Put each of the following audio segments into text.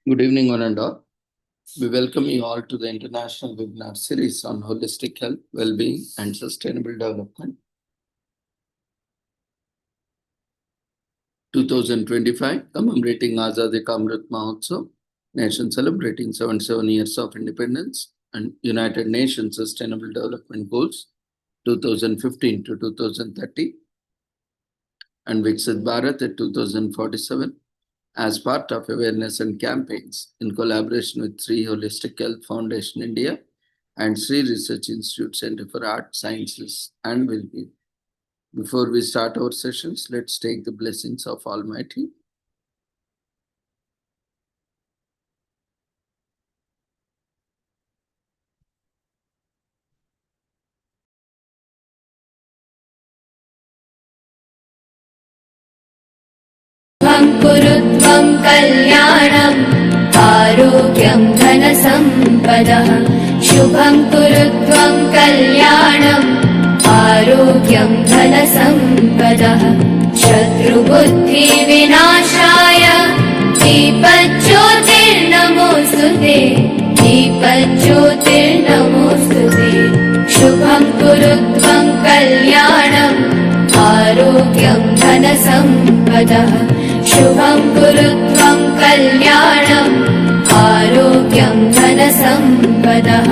Good evening, one and all. We welcome you all to the international webinar series on holistic health, well-being, and sustainable development. 2025, commemorating Azadi Ka Amrit Mahotsav, nation celebrating 77 years of independence, and United Nations Sustainable Development Goals 2015 to 2030, and Viksit Bharat at 2047. As part of awareness and campaigns in collaboration with Sri Holistic Health Foundation India and Sri Research Institute Center for Art, Sciences and Wellbeing. Before we start our sessions, let's take the blessings of Almighty. कुरुत्वं कल्याणम् आरोग्यं धनसम्पदः शुभं कुरुत्वं कल्याणम् आरोग्यं धनसम्पदः शत्रुबुद्धिविनाशाय दीपज्योतिर्नमोऽस्तुते दीपज्योतिर्नमोऽस्तुते शुभं कुरुत्वं कल्याणम् आरोग्यं धनसम्पदः शुभं कुरुत्वं कल्याणम् आरोग्यं धनसम्पदः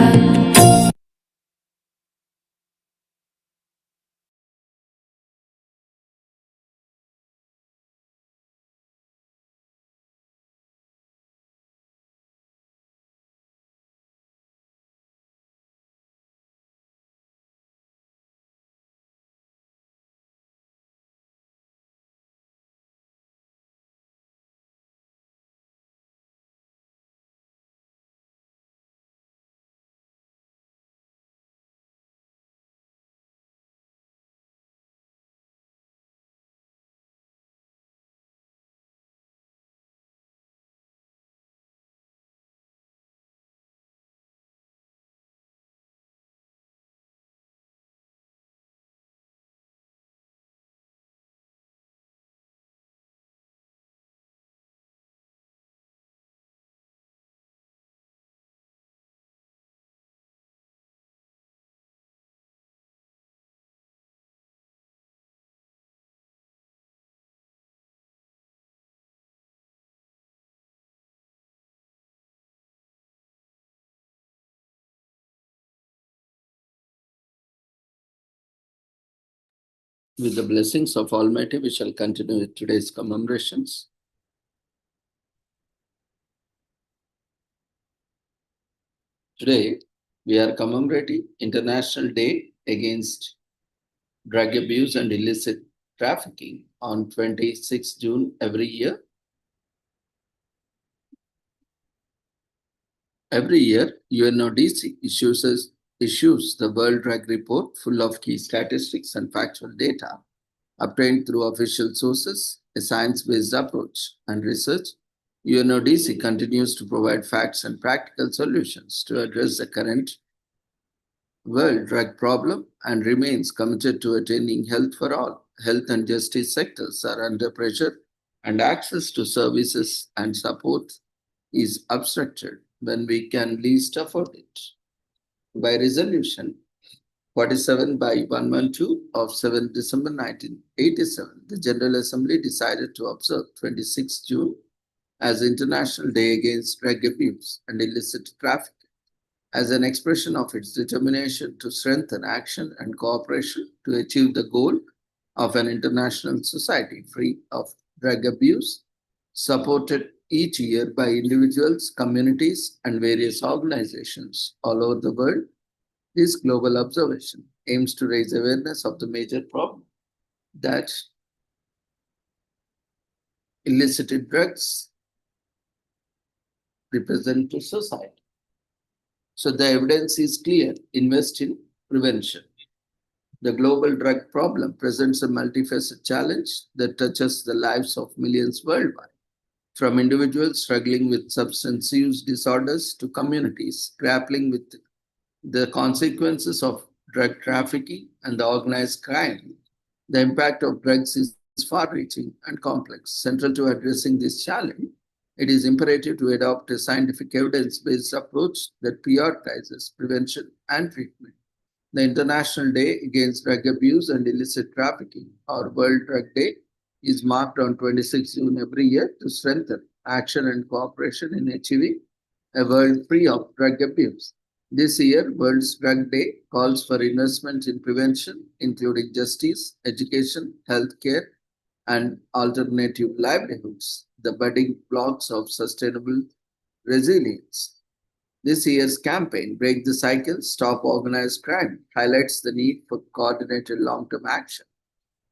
With the blessings of Almighty, we shall continue with today's commemorations. Today, we are commemorating International Day Against Drug Abuse and Illicit Trafficking on 26 June every year. Every year, UNODC issues the World Drug Report full of key statistics and factual data obtained through official sources, a science-based approach, and research. UNODC continues to provide facts and practical solutions to address the current world drug problem and remains committed to attaining health for all. Health and justice sectors are under pressure, and access to services and support is obstructed when we can least afford it. By resolution 47 by 112 of 7 December 1987, the General Assembly decided to observe 26 June as International Day Against Drug Abuse and Illicit Trafficking as an expression of its determination to strengthen action and cooperation to achieve the goal of an international society free of drug abuse, supported each year by individuals, communities, and various organizations all over the world. This global observation aims to raise awareness of the major problem that illicit drugs represent to society. So the evidence is clear. Invest in prevention. The global drug problem presents a multifaceted challenge that touches the lives of millions worldwide, from individuals struggling with substance use disorders to communities grappling with the consequences of drug trafficking and the organized crime. The impact of drugs is far-reaching and complex. Central to addressing this challenge It is imperative to adopt a scientific evidence-based approach that prioritizes prevention and treatment. The International Day Against Drug Abuse and Illicit Trafficking, or World Drug Day, is marked on 26 June every year to strengthen action and cooperation in achieving a world free of drug abuse. This year, World's Drug Day calls for investment in prevention, including justice, education, healthcare, and alternative livelihoods, the budding blocks of sustainable resilience. This year's campaign, Break the Cycle, Stop Organized Crime, highlights the need for coordinated long term action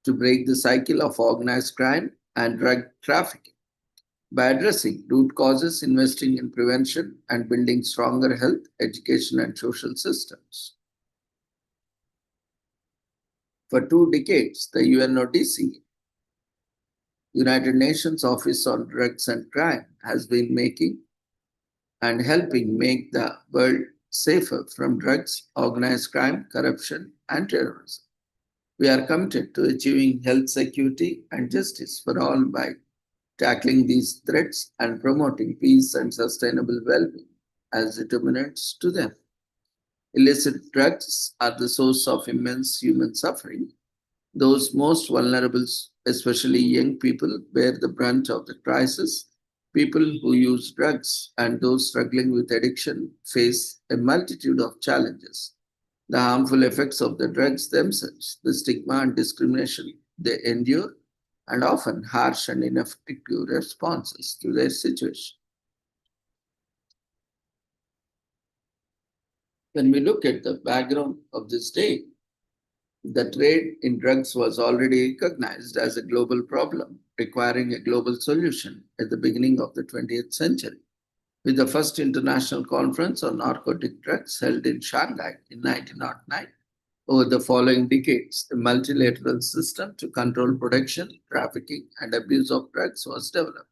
to break the cycle of organized crime and drug trafficking. By addressing root causes, investing in prevention, and building stronger health, education, and social systems. For 2 decades, the UNODC, United Nations Office on Drugs and Crime, has been making and helping make the world safer from drugs, organized crime, corruption, and terrorism. We are committed to achieving health security and justice for all by tackling these threats and promoting peace and sustainable well-being as determinants to them. Illicit drugs are the source of immense human suffering. Those most vulnerable, especially young people, bear the brunt of the crisis. People who use drugs and those struggling with addiction face a multitude of challenges. The harmful effects of the drugs themselves, the stigma and discrimination they endure, and often harsh and ineffective responses to their situation. When we look at the background of this day, the trade in drugs was already recognized as a global problem, requiring a global solution at the beginning of the 20th century. With the first international conference on narcotic drugs held in Shanghai in 1909, over the following decades, a multilateral system to control production, trafficking, and abuse of drugs was developed.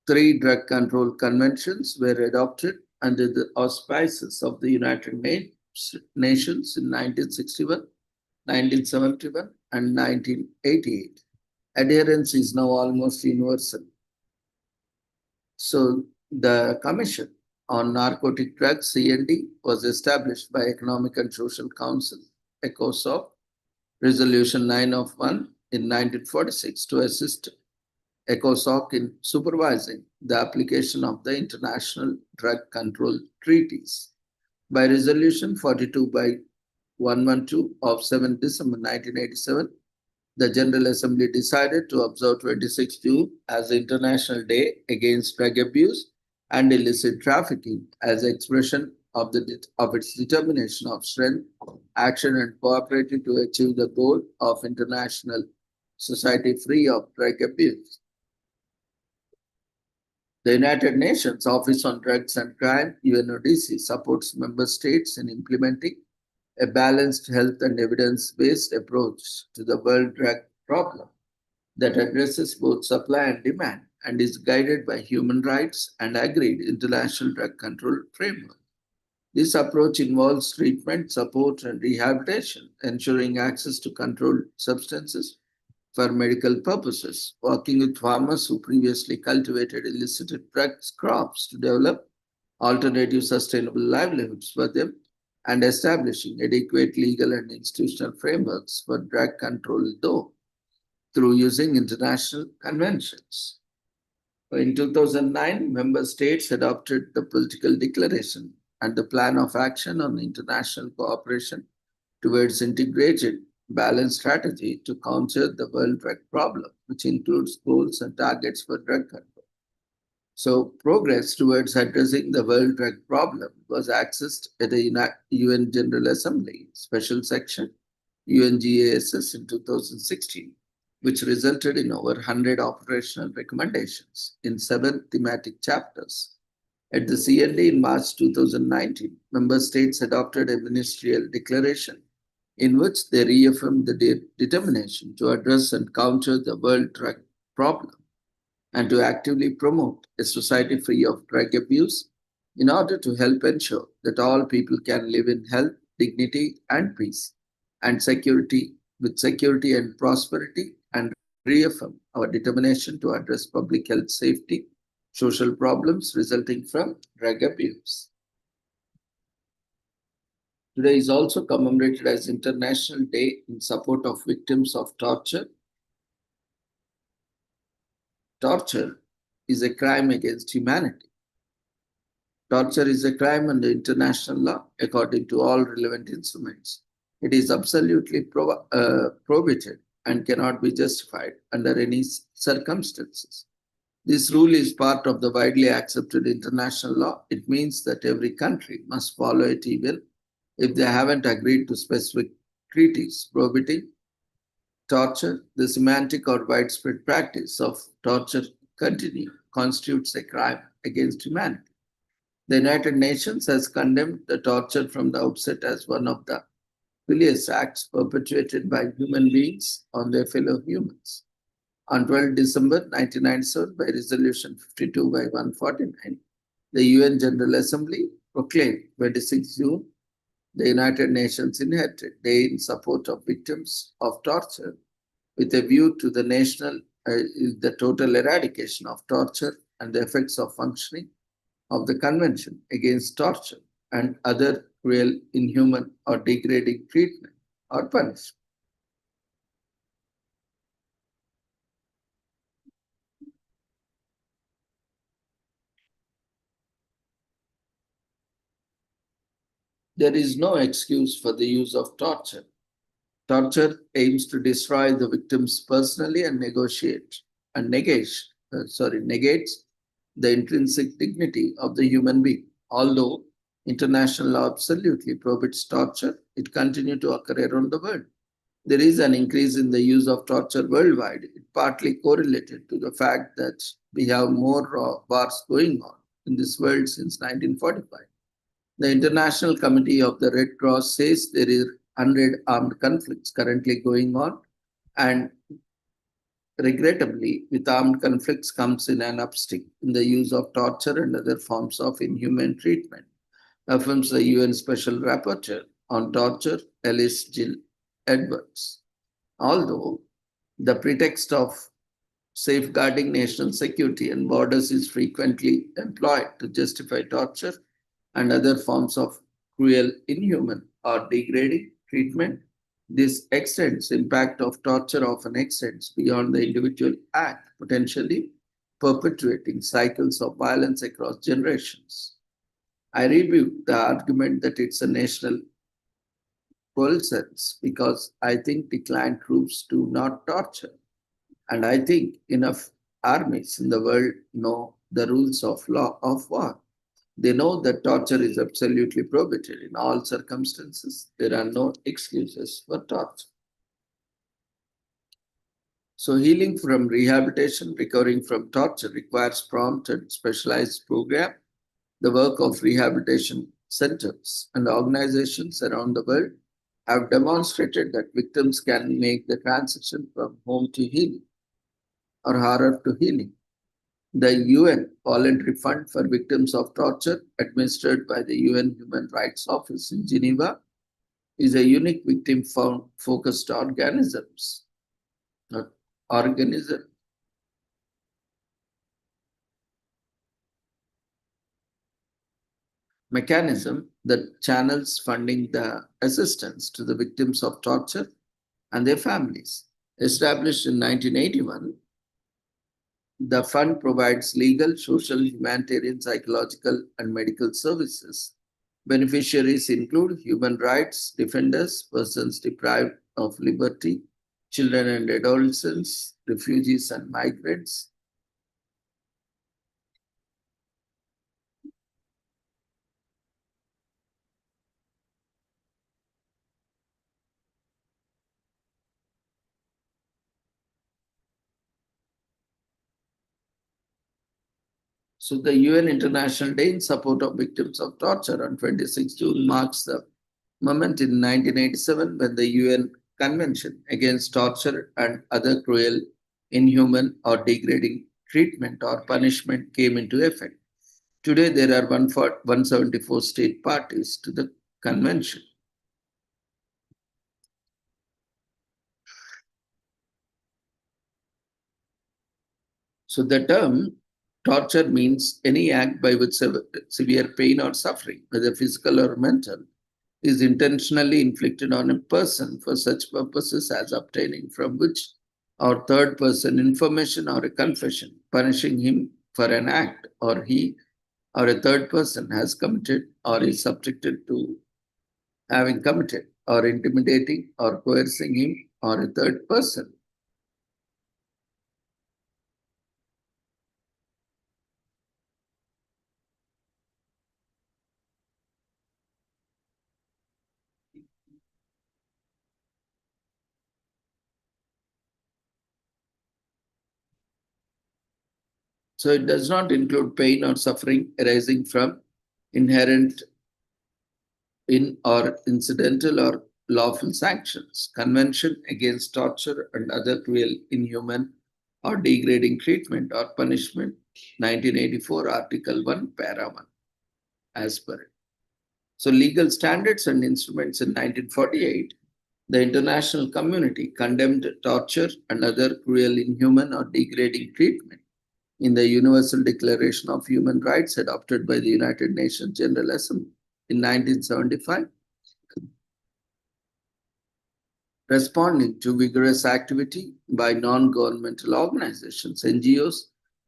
3 drug control conventions were adopted under the auspices of the United Nations in 1961, 1971, and 1988. Adherence is now almost universal. So, the Commission on Narcotic Drugs, CND, was established by Economic and Social Council, ECOSOC, Resolution 9 of 1 in 1946 to assist ECOSOC in supervising the application of the international drug control treaties. By Resolution 42 by 112 of 7 December 1987, the General Assembly decided to observe 26 June as International Day Against Drug Abuse and Illicit Trafficking as expression of its determination of strength, action, and cooperating to achieve the goal of international society free of drug abuse. The United Nations Office on Drugs and Crime, UNODC, supports member states in implementing a balanced health and evidence-based approach to the world drug problem that addresses both supply and demand and is guided by human rights and agreed international drug control framework. This approach involves treatment, support, and rehabilitation, ensuring access to controlled substances for medical purposes, working with farmers who previously cultivated illicit drugs crops to develop alternative sustainable livelihoods for them, and establishing adequate legal and institutional frameworks for drug control, though through using international conventions. In 2009, member states adopted the political declaration and the plan of action on international cooperation towards integrated balanced strategy to counter the world drug problem, which includes goals and targets for drug control. So, progress towards addressing the world drug problem was accessed at the UN General Assembly Special Section UNGASS in 2016, which resulted in over 100 operational recommendations in 7 thematic chapters. At the CND in March 2019, member states adopted a ministerial declaration in which they reaffirmed the determination to address and counter the world drug problem and to actively promote a society free of drug abuse in order to help ensure that all people can live in health, dignity, and peace and security and prosperity and reaffirm our determination to address public health safety, social problems resulting from drug abuse. Today is also commemorated as International Day in support of victims of torture. Torture is a crime against humanity. Torture is a crime under international law according to all relevant instruments. It is absolutely prohibited and cannot be justified under any circumstances. This rule is part of the widely accepted international law. It means that every country must follow it even if they haven't agreed to specific treaties prohibiting torture. The semantic or widespread practice of torture constitutes a crime against humanity. The United Nations has condemned the torture from the outset as one of the heinous acts perpetrated by human beings on their fellow humans. On 12 December 1997, by Resolution 52 by 149, the UN General Assembly proclaimed 26 June the United Nations Inherited Day in support of victims of torture with a view to the total eradication of torture and the effects of functioning of the Convention Against Torture and other cruel, inhuman, or degrading treatment or punishment. There is no excuse for the use of torture. Torture aims to destroy the victims personally and negates the intrinsic dignity of the human being. Although international law absolutely prohibits torture, it continues to occur around the world. There is an increase in the use of torture worldwide. It partly correlated to the fact that we have more wars going on in this world since 1945. The International Committee of the Red Cross says there is 100 armed conflicts currently going on, and regrettably, with armed conflicts comes in an upstick in the use of torture and other forms of inhuman treatment, affirms the UN Special Rapporteur on Torture, Alice Jill Edwards. Although the pretext of safeguarding national security and borders is frequently employed to justify torture and other forms of cruel, inhuman, or degrading treatment, this extends impact of torture often extends beyond the individual act, potentially perpetuating cycles of violence across generations. I rebuke the argument that it's a national sense because I think declined troops do not torture. And I think enough armies in the world know the rules of law of war. They know that torture is absolutely prohibited in all circumstances. There are no excuses for torture. So healing from rehabilitation, recovering from torture requires prompt and specialized program. The work of rehabilitation centers and organizations around the world have demonstrated that victims can make the transition from home to healing or horror to healing. The UN Voluntary Fund for Victims of Torture, administered by the UN Human Rights Office in Geneva, is a unique victim-focused mechanism that channels funding the assistance to the victims of torture and their families. Established in 1981, the fund provides legal, social, humanitarian, psychological, and medical services. Beneficiaries include human rights defenders, persons deprived of liberty, children and adolescents, refugees and migrants. So the UN International Day in support of victims of torture on 26 June marks the moment in 1987 when the UN Convention Against Torture and Other Cruel, Inhuman, or Degrading Treatment or Punishment came into effect. Today, there are 174 state parties to the convention. So the term torture means any act by which severe pain or suffering, whether physical or mental, is intentionally inflicted on a person for such purposes as obtaining from which or third person information or a confession, punishing him for an act or he or a third person has committed or is subjected to having committed, or intimidating or coercing him or a third person. So it does not include pain or suffering arising from inherent in or incidental or lawful sanctions. Convention Against Torture and Other Cruel, Inhuman, or Degrading Treatment or Punishment, 1984, Article 1, Para 1, as per it. So, legal standards and instruments in 1948, the international community condemned torture and other cruel, inhuman, or degrading treatment in the Universal Declaration of Human Rights adopted by the United Nations General Assembly in 1975. Responding to vigorous activity by non-governmental organizations, NGOs,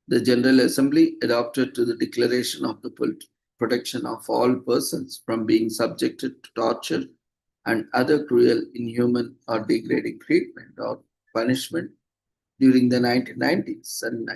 the General Assembly adopted to the Declaration of the Protection of All Persons from being subjected to torture and other cruel, inhuman, or degrading treatment or punishment during the 1990s and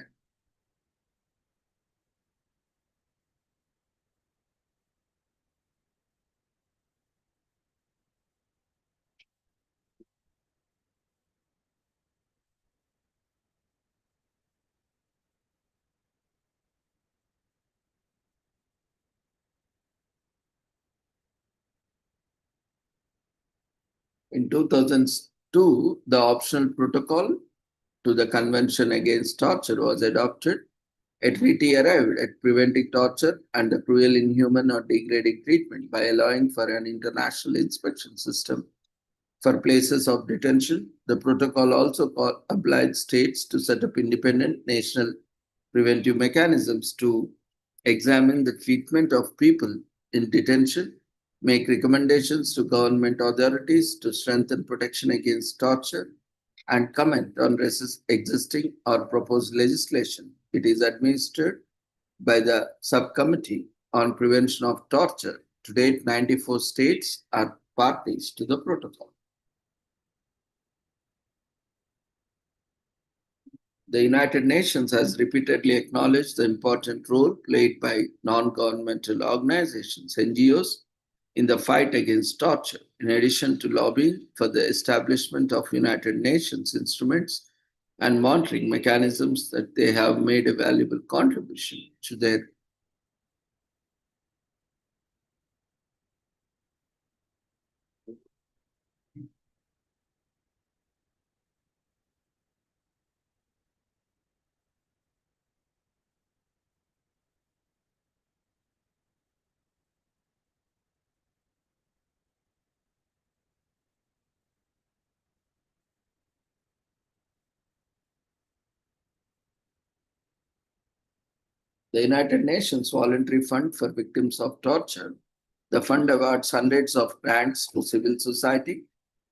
in 2002, the optional protocol to the Convention Against Torture was adopted. A treaty arrived at preventing torture and the cruel, inhuman, or degrading treatment by allowing for an international inspection system for places of detention. The protocol also obliged states to set up independent national preventive mechanisms to examine the treatment of people in detention, make recommendations to government authorities to strengthen protection against torture, and comment on existing or proposed legislation. It is administered by the Subcommittee on Prevention of Torture. To date, 94 states are parties to the protocol. The United Nations has repeatedly acknowledged the important role played by non-governmental organizations, NGOs, in the fight against torture, in addition to lobbying for the establishment of United Nations instruments and monitoring mechanisms. That they have made a valuable contribution to their the United Nations Voluntary Fund for Victims of Torture. The fund awards hundreds of grants to civil society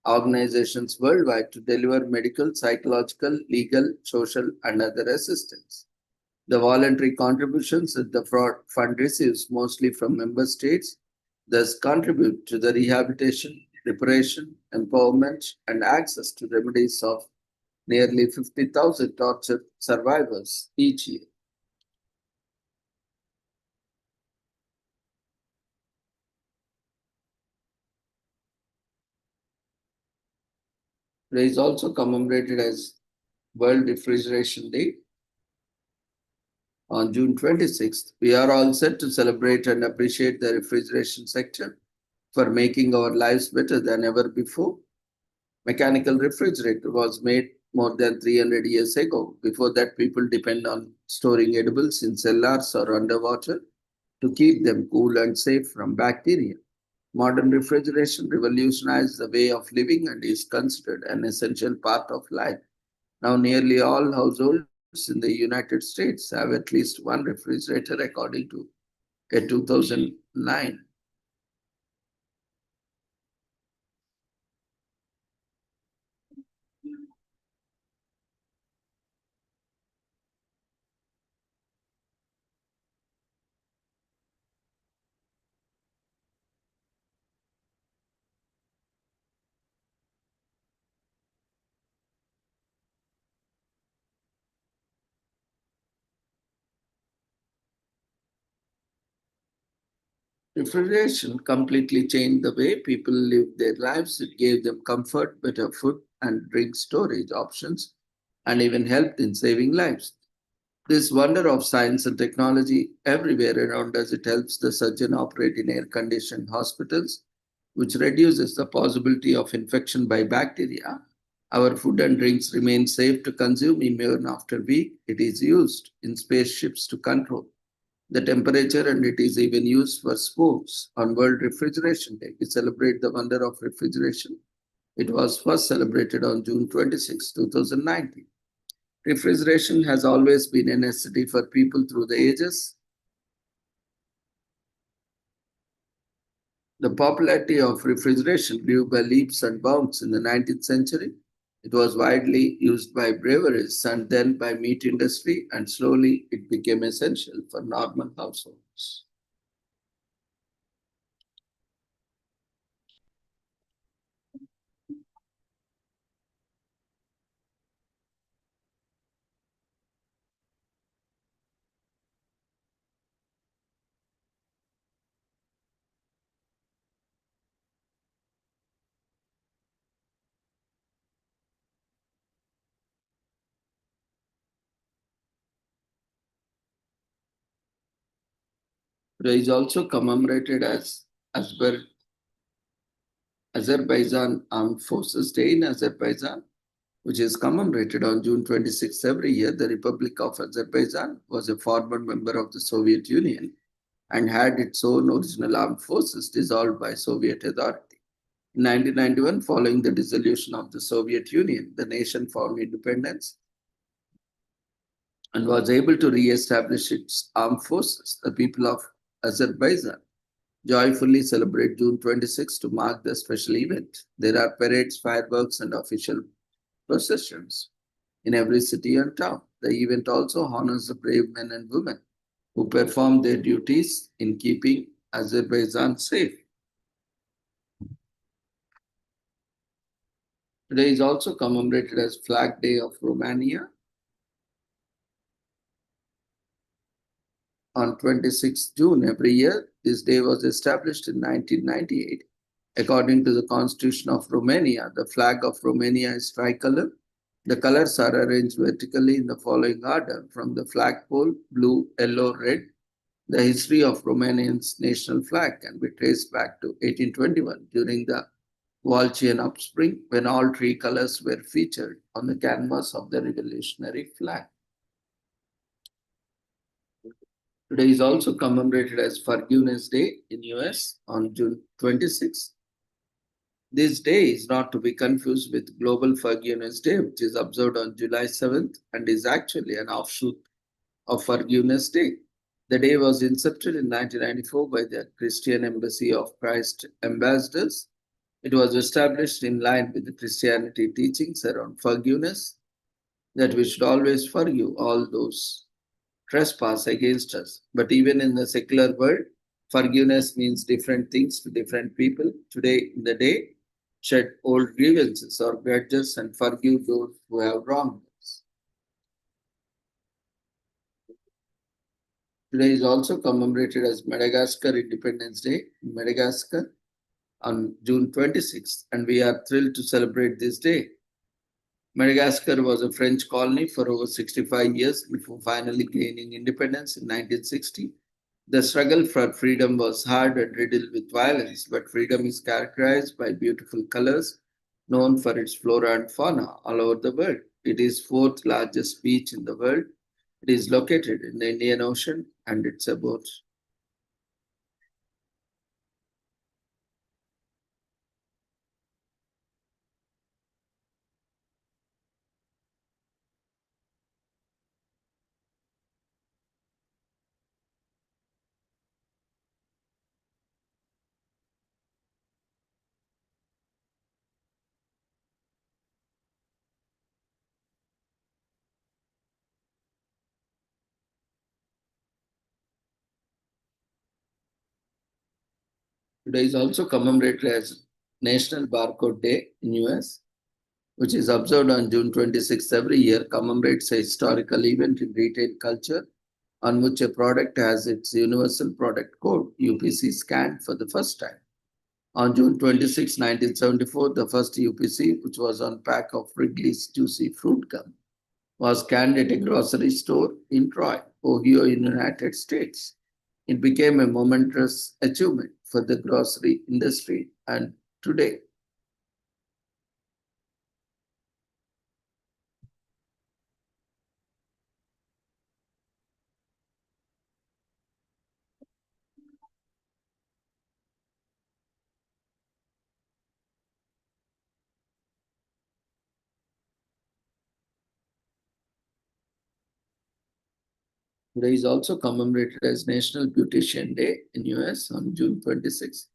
organizations worldwide to deliver medical, psychological, legal, social, and other assistance. The voluntary contributions that the fund receives mostly from member states thus contribute to the rehabilitation, reparation, empowerment, and access to remedies of nearly 50,000 torture survivors each year. It is also commemorated as World Refrigeration Day on June 26th. We are all set to celebrate and appreciate the refrigeration sector for making our lives better than ever before. Mechanical refrigerator was made more than 300 years ago. Before that, people depend on storing edibles in cellars or underwater to keep them cool and safe from bacteria. Modern refrigeration revolutionized the way of living and is considered an essential part of life. Now, nearly all households in the United States have at least one refrigerator, according to a 2009. Refrigeration completely changed the way people lived their lives. It gave them comfort, better food and drink storage options, and even helped in saving lives. This wonder of science and technology everywhere around us, it helps the surgeon operate in air-conditioned hospitals, which reduces the possibility of infection by bacteria. Our food and drinks remain safe to consume even after week. It is used in spaceships to control the temperature, and it is even used for sports. On World Refrigeration Day, we celebrate the wonder of refrigeration. It was first celebrated on June 26, 2019. Refrigeration has always been a necessity for people through the ages. The popularity of refrigeration grew by leaps and bounds in the 19th century. It was widely used by breweries and then by meat industry, and slowly it became essential for normal households. Today is also commemorated as Azerbaijan Armed Forces Day in Azerbaijan, which is commemorated on June 26 every year. The Republic of Azerbaijan was a former member of the Soviet Union and had its own original armed forces dissolved by Soviet authority. In 1991, following the dissolution of the Soviet Union, the nation found independence and was able to re-establish its armed forces. The people of Azerbaijan joyfully celebrate June 26 to mark the special event. There are parades, fireworks, and official processions in every city and town. The event also honors the brave men and women who perform their duties in keeping Azerbaijan safe. Today is also commemorated as Flag Day of Romania. On 26 June every year, this day was established in 1998. According to the Constitution of Romania, the flag of Romania is tricolor. The colors are arranged vertically in the following order from the flagpole: blue, yellow, red. The history of Romania's national flag can be traced back to 1821 during the Volscian upspring, when all three colors were featured on the canvas of the revolutionary flag. Today is also commemorated as Forgiveness Day in US on June 26. This day is not to be confused with Global Forgiveness Day, which is observed on July 7th and is actually an offshoot of Forgiveness Day. The day was incepted in 1994 by the Christian Embassy of Christ Ambassadors. It was established in line with the Christianity teachings around forgiveness, that we should always forgive all those trespass against us. But even in the secular world, forgiveness means different things to different people. Today, in the day, shed old grievances or grudges and forgive those who have wronged us. Today is also commemorated as Madagascar Independence Day in Madagascar on June 26th, and we are thrilled to celebrate this day. Madagascar was a French colony for over 65 years before finally gaining independence in 1960. The struggle for freedom was hard and riddled with violence, but freedom is characterized by beautiful colors, known for its flora and fauna all over the world. It is fourth largest beach in the world. It is located in the Indian Ocean, and it's about Today is also commemorated as National Barcode Day in US, which is observed on June 26th every year, commemorates a historical event in retail culture on which a product has its Universal Product Code, UPC, scanned for the first time. On June 26, 1974, the first UPC, which was on pack of Wrigley's Juicy Fruit Gum, was scanned at a grocery store in Troy, Ohio, in the United States. It became a momentous achievement for the grocery industry, and today Today is also commemorated as National Beautician Day in US on June 26.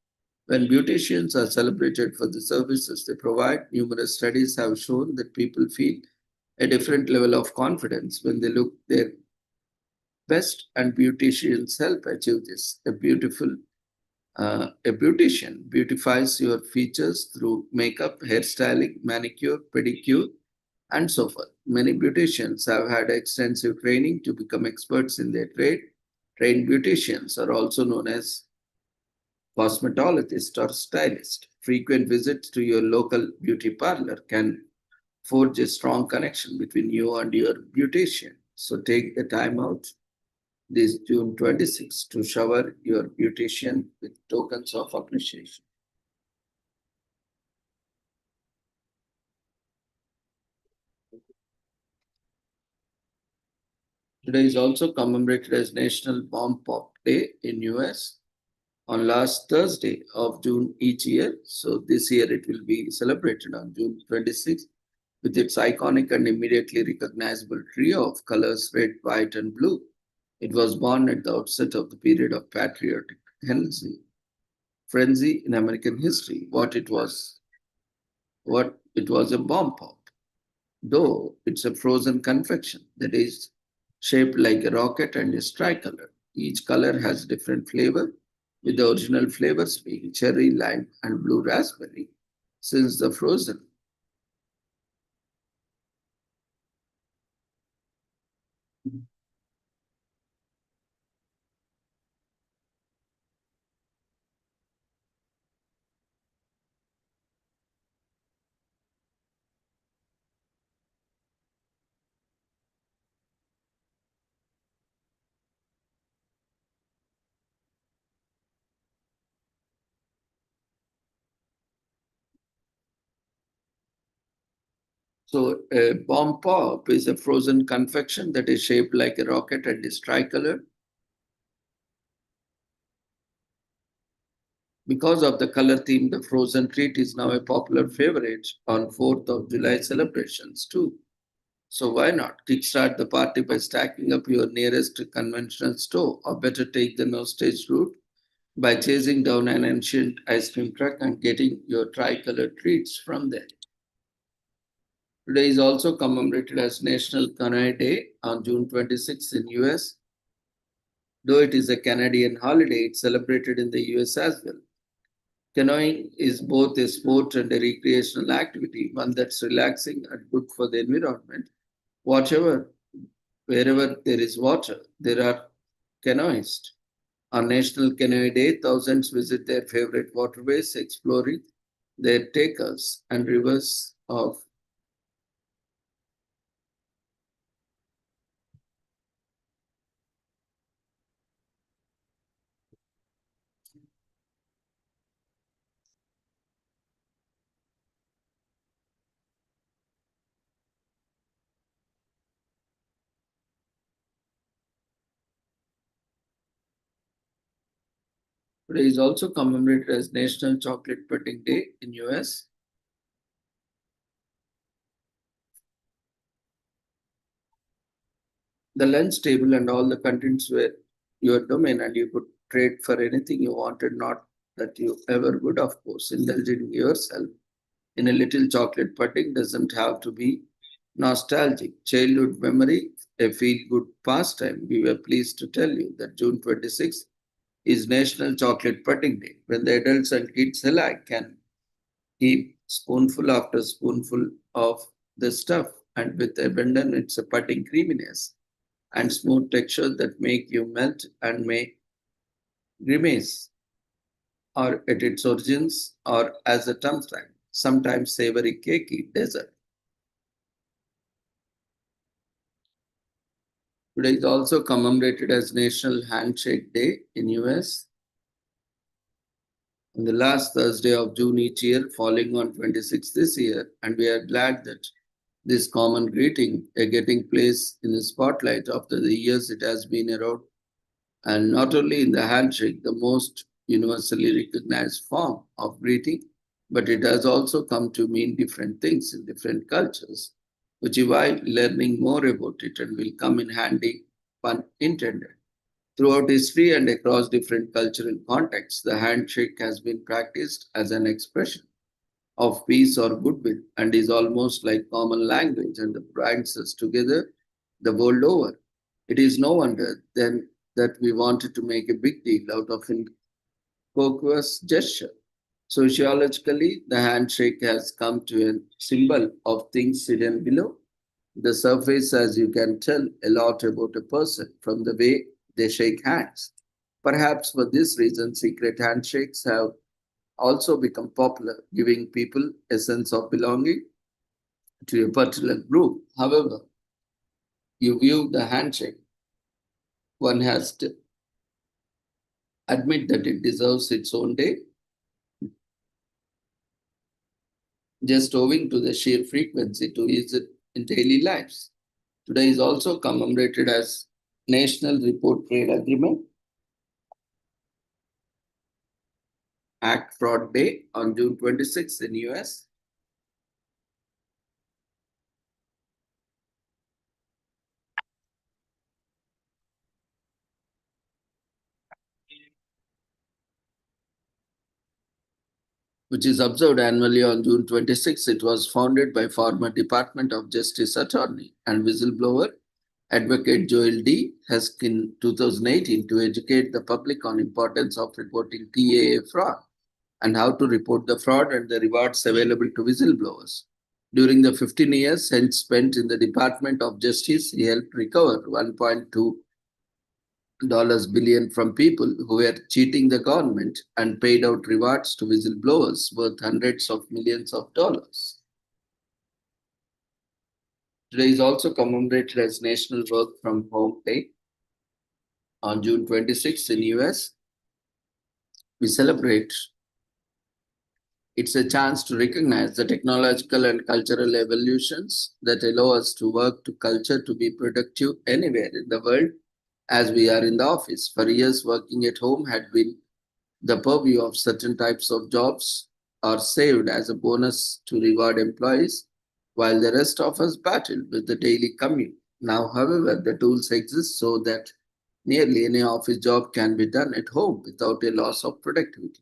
When beauticians are celebrated for the services they provide, numerous studies have shown that people feel a different level of confidence when they look their best, and beauticians help achieve this. A beautician beautifies your features through makeup, hairstyling, manicure, pedicure, and so forth. Many beauticians have had extensive training to become experts in their trade. Trained beauticians are also known as cosmetologist or stylist. Frequent visits to your local beauty parlor can forge a strong connection between you and your beautician. So take the time out this June 26th to shower your beautician with tokens of appreciation. Today is also commemorated as National Bomb Pop Day in US on last Thursday of June each year. So this year it will be celebrated on June 26th with its iconic and immediately recognizable trio of colors red, white, and blue. It was born at the outset of the period of patriotic frenzy in American history. What it was a bomb pop, though it's a frozen confection that is shaped like a rocket and is tricolor. Each color has different flavor, with the original flavors being cherry, lime, and blue raspberry. Since the frozen So a bomb pop is a frozen confection that is shaped like a rocket and is tricolored. Because of the color theme, the frozen treat is now a popular favorite on 4th of July celebrations too. So why not kickstart the party by stacking up your nearest conventional store, or better take the no stage route by chasing down an ancient ice cream truck and getting your tricolor treats from there. Today is also commemorated as National Canoe Day on June 26th in US. Though it is a Canadian holiday, it's celebrated in the US as well. Canoeing is both a sport and a recreational activity, one that's relaxing and good for the environment. Whatever, wherever there is water, there are canoeists. On National Canoe Day, thousands visit their favorite waterways, exploring their takers and rivers of. Today is also commemorated as National Chocolate Pudding Day in US. The lunch table and all the contents were your domain, and you could trade for anything you wanted, not that you ever would, of course. Indulging yourself in a little chocolate pudding doesn't have to be nostalgic. Childhood memory, a feel good pastime. We were pleased to tell you that June 26th is National Chocolate Putting Day, when the adults and kids alike can keep spoonful after spoonful of the stuff, and with abandon it's a putting creaminess and smooth texture that make you melt and may grimace, or at its origins, or as a tongue-time, sometimes savory cakey dessert. Today is also commemorated as National Handshake Day in US on the last Thursday of June each year, falling on 26th this year, and we are glad that this common greeting is getting place in the spotlight after the years it has been around, and not only in the handshake, the most universally recognized form of greeting, but it has also come to mean different things in different cultures, which is why learning more about it and will come in handy, pun intended. Throughout history and across different cultural contexts, the handshake has been practiced as an expression of peace or goodwill and is almost like common language and binds us together the world over. It is no wonder then that we wanted to make a big deal out of an innocuous gesture. Sociologically, the handshake has come to a symbol of things hidden below the surface, as you can tell a lot about a person from the way they shake hands. Perhaps for this reason, secret handshakes have also become popular, giving people a sense of belonging to a particular group. However, you view the handshake, one has to admit that it deserves its own day, just owing to the sheer frequency to use it in daily lives. Today is also commemorated as National Report Trade Agreement Act Fraud Day on June 26th in US. Which is observed annually on June 26. It was founded by former Department of Justice attorney and whistleblower Advocate Joel D. Husk in 2018 to educate the public on importance of reporting TAA fraud and how to report the fraud and the rewards available to whistleblowers. During the 15 years spent in the Department of Justice, he helped recover 1.2 dollars billion from people who were cheating the government and paid out rewards to whistleblowers worth hundreds of millions of dollars. Today is also commemorated as National Work from Home Day. On June 26th in US, we celebrate. It's a chance to recognize the technological and cultural evolutions that allow us to work to culture to be productive anywhere in the world as we are in the office. For years, working at home had been the purview of certain types of jobs are saved as a bonus to reward employees, while the rest of us battle with the daily commute. Now, however, the tools exist so that nearly any office job can be done at home without a loss of productivity.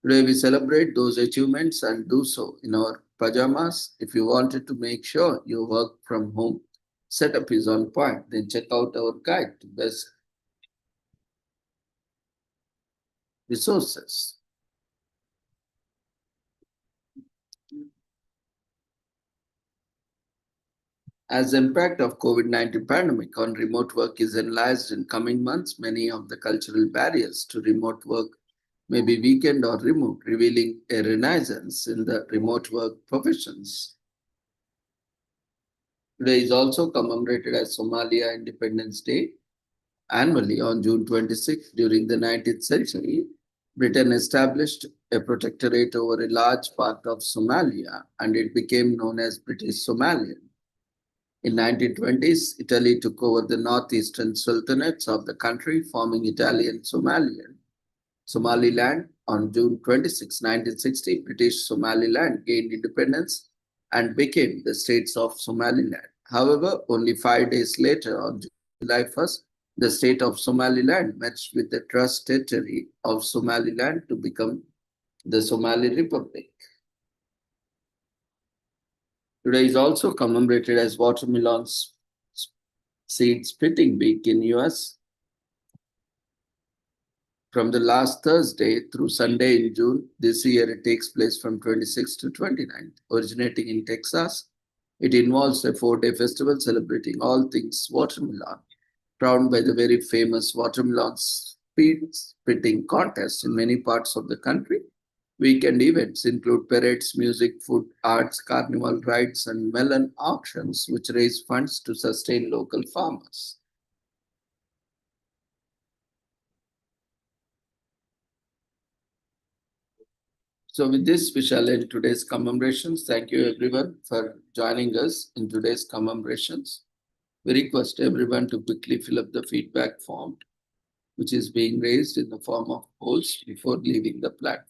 Today, we celebrate those achievements and do so in our pajamas. If you wanted to make sure your work from home setup is on point, then check out our guide to best resources. As the impact of COVID-19 pandemic on remote work is enlarged in coming months, many of the cultural barriers to remote work may be weakened or removed, revealing a renaissance in the remote work professions. Today is also commemorated as Somalia Independence Day. Annually on June 26, during the 19th century, Britain established a protectorate over a large part of Somalia and it became known as British Somaliland. In 1920s, Italy took over the northeastern sultanates of the country, forming Italian Somaliland. On June 26, 1960, British Somaliland gained independence and became the states of Somaliland. However, only 5 days later, on July 1st, the state of Somaliland merged with the trust territory of Somaliland to become the Somali Republic. Today is also commemorated as Watermelon Seed Splitting Week in US. from the last Thursday through Sunday in June. This year it takes place from 26th to 29th. Originating in Texas, it involves a 4-day festival celebrating all things watermelon, crowned by the very famous watermelon speed spitting contest in many parts of the country. Weekend events include parades, music, food, arts, carnival rides, and melon auctions, which raise funds to sustain local farmers. So with this, we shall end today's commemorations. Thank you everyone for joining us in today's commemorations. We request everyone to quickly fill up the feedback form, which is being raised in the form of polls before leaving the platform.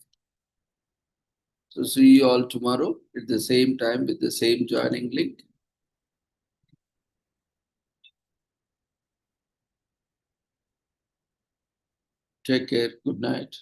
So see you all tomorrow at the same time with the same joining link. Take care. Good night.